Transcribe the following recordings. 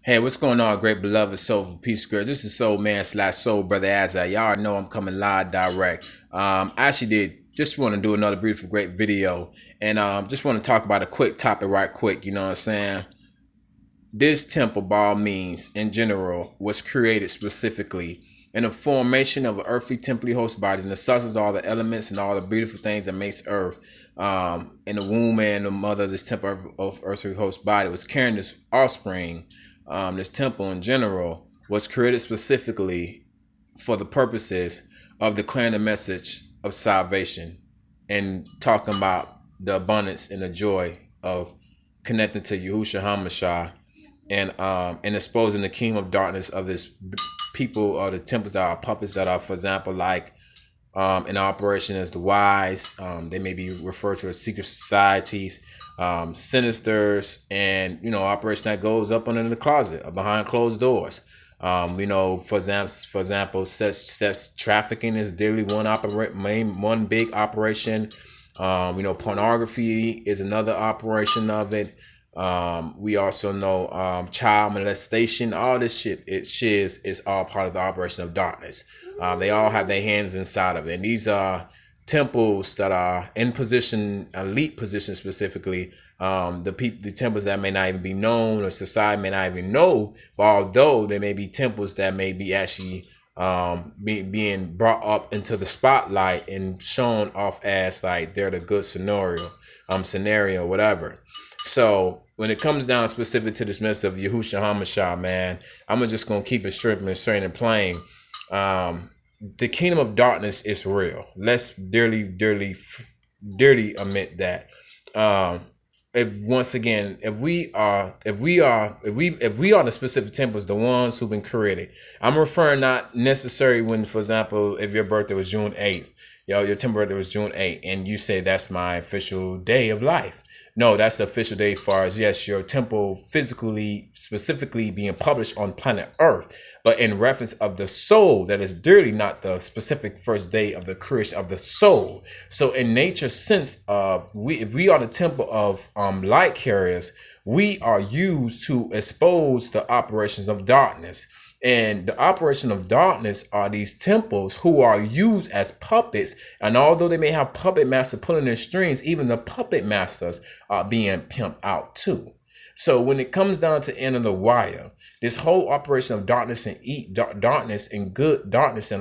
Hey, what's going on, great beloved soulful peace girls? This is Soul Man / Soul Brother Asa'YAH. Y'all already know I'm coming live direct. I actually did just want to do another beautiful, great video, and just want to talk about a quick topic right quick. You know what I'm saying? This temple, by all means, in general, was created specifically in the formation of an earthly temporally host body, and the substance, all the elements and all the beautiful things that makes earth. In the womb and the mother of this temple of earthly host body was carrying this offspring. This temple in general was created specifically for the purposes of declaring the message of salvation and talking about the abundance and the joy of connecting to Yahushua HaMashiach and exposing the kingdom of darkness of this people or the temples that are puppets that are, for example, like in operation as the wise. They may be referred to as secret societies, sinisters, and operation that goes up under the closet or behind closed doors. For example, sex trafficking is daily one big operation. Pornography is another operation of it. We also know child molestation. All this shit, is all part of the operation of darkness. They all have their hands inside of it. And these are temples that are in position, elite position specifically. The temples that may not even be known, or society may not even know, but although there may be temples that may be actually being brought up into the spotlight and shown off as like they're the good scenario, whatever. So when it comes down specific to this message of Yahushua HaMashiach, man, I'm just gonna keep it straight and plain. The kingdom of darkness is real. Let's dearly admit that. If we are the specific temples, the ones who've been created, I'm referring not necessarily when, for example, if your birthday was June 8th, your temple birthday was June 8th, and you say that's my official day of life. No, that's the official day as far as, yes, your temple physically, specifically being published on planet Earth, but in reference of the soul, that is dearly not the specific first day of the creation of the soul. So in nature's sense of, if we are the temple of light carriers, we are used to expose the operations of darkness. And the operation of darkness are these temples who are used as puppets. And although they may have puppet masters pulling their strings, even the puppet masters are being pimped out too. So when it comes down to end of the wire, this whole operation of darkness and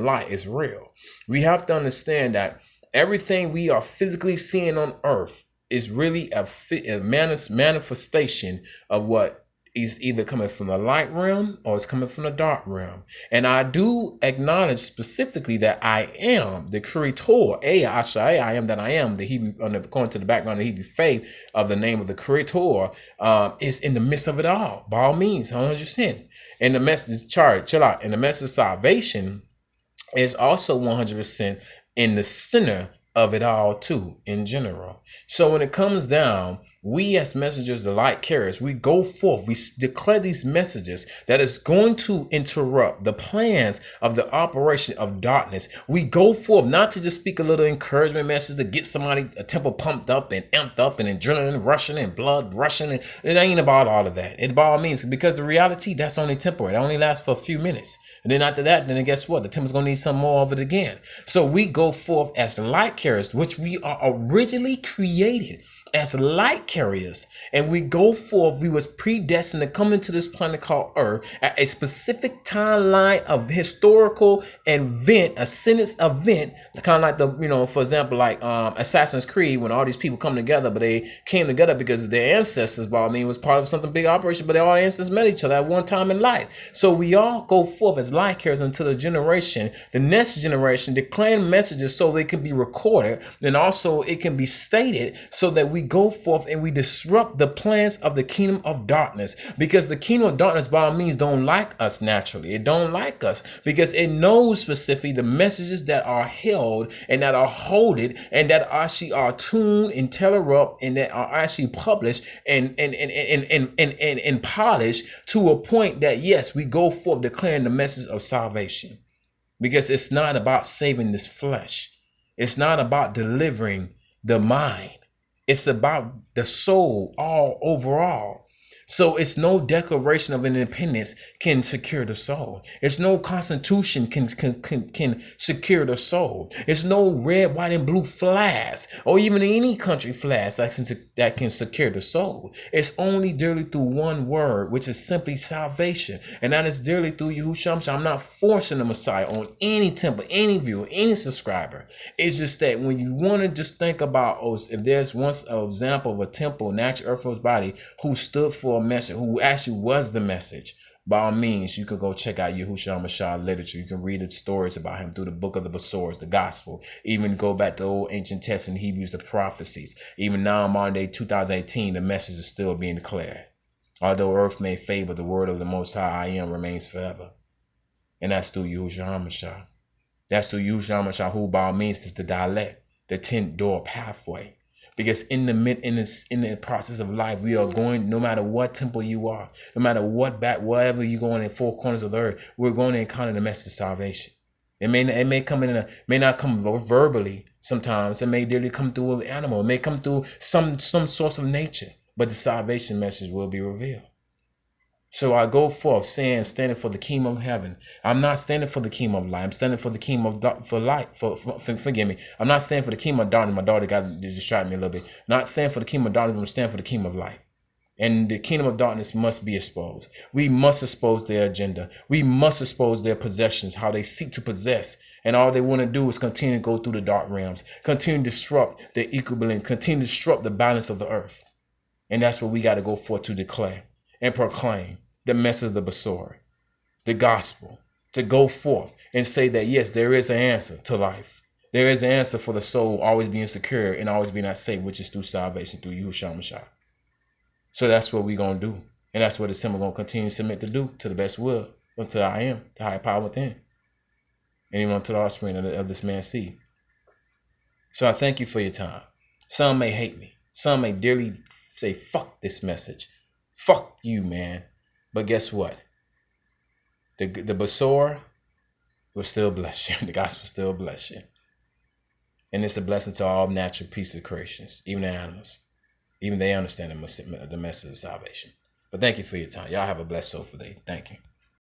light is real. We have to understand that everything we are physically seeing on earth is really a manifestation of what is either coming from the light realm or it's coming from the dark realm. And I do acknowledge specifically that I am the creator, Asa'YAH, I am that I am, the Hebrew, according to the background of the Hebrew faith of the name of the creator, is in the midst of it all, by all means, 100%. And the message, chill out, and the message of salvation is also 100% in the center of it all too, in general. So when it comes down, we as messengers, the light carriers, we go forth, we declare these messages that is going to interrupt the plans of the operation of darkness. We go forth not to just speak a little encouragement message to get somebody, a temple pumped up and amped up and adrenaline rushing and blood rushing. And it ain't about all of that. It by all means, because the reality, that's only temporary. It only lasts for a few minutes. And then after that, then guess what? The temple's going to need some more of it again. So we go forth as light carriers, which we are originally created as light carriers, and we go forth. We was predestined to come into this planet called Earth at a specific timeline of historical event, a sentence event, kind of like the, for example, like Assassin's Creed, when all these people come together, but they came together because their ancestors, was part of something big operation, but their all ancestors met each other at one time in life. So we all go forth as light carriers until the next generation, declaring messages so they can be recorded, and also it can be stated so that we go forth and we disrupt the plans of the kingdom of darkness, because the kingdom of darkness by all means don't like us naturally. It don't like us because it knows specifically the messages that are held and that are holded and that actually are tuned and telerupt and that are actually published and polished to a point that, yes, we go forth declaring the message of salvation, because it's not about saving this flesh. It's not about delivering the mind. It's about the soul all overall. So it's no Declaration of Independence can secure the soul. It's no Constitution can secure the soul. It's no red, white, and blue flags, or even any country flags that can secure the soul. It's only dearly through one word, which is simply salvation, and that is dearly through Yahushua. I'm not forcing the Messiah on any temple, any viewer, any subscriber. It's just that when you want to just think about, if there's once an example of a temple, natural earth's body, who stood for a message, who actually was the message, by all means, you could go check out Yahushua Mashiach literature. You can read the stories about him through the book of the Besorahs, the gospel. Even go back to the old ancient Testament Hebrews, the prophecies. Even now, modern day 2018, the message is still being declared. Although earth may fade, but the word of the Most High, I am, remains forever. And that's through Yahushua Mashiach. That's through Yahushua Mashiach, who by all means is the dialect, the 10th door pathway. Because in the process of life, we are going, no matter what temple you are, no matter wherever you're going in four corners of the earth, we're going to encounter the message of salvation. It may come may not come verbally sometimes. It may literally come through an animal. It may come through some source of nature, but the salvation message will be revealed. So I go forth standing for the kingdom of heaven. I'm not standing for the kingdom of light. I'm standing for the kingdom of light. Forgive me. I'm not standing for the kingdom of darkness. My daughter got to distract me a little bit. Not standing for the kingdom of darkness. I'm standing for the kingdom of light. And the kingdom of darkness must be exposed. We must expose their agenda. We must expose their possessions, how they seek to possess. And all they want to do is continue to go through the dark realms, continue to disrupt the equilibrium, continue to disrupt the balance of the earth. And that's what we got to go forth to declare and proclaim. The message of the Besorah, the gospel, to go forth and say that, yes, there is an answer to life. There is an answer for the soul always being secure and always being not safe, which is through salvation, through Yahushua Mashiach. So that's what we're going to do. And that's what the symbol going to continue to submit to do, to the best will, until I am, the higher power within. And even unto the offspring of this man's seed. So I thank you for your time. Some may hate me. Some may dearly say, fuck this message. Fuck you, man. But guess what? The Besorah will still bless you. The gospel will still bless you. And it's a blessing to all natural pieces of creations, even the animals. Even they understand the message of salvation. But thank you for your time. Y'all have a blessed soulful day. Thank you.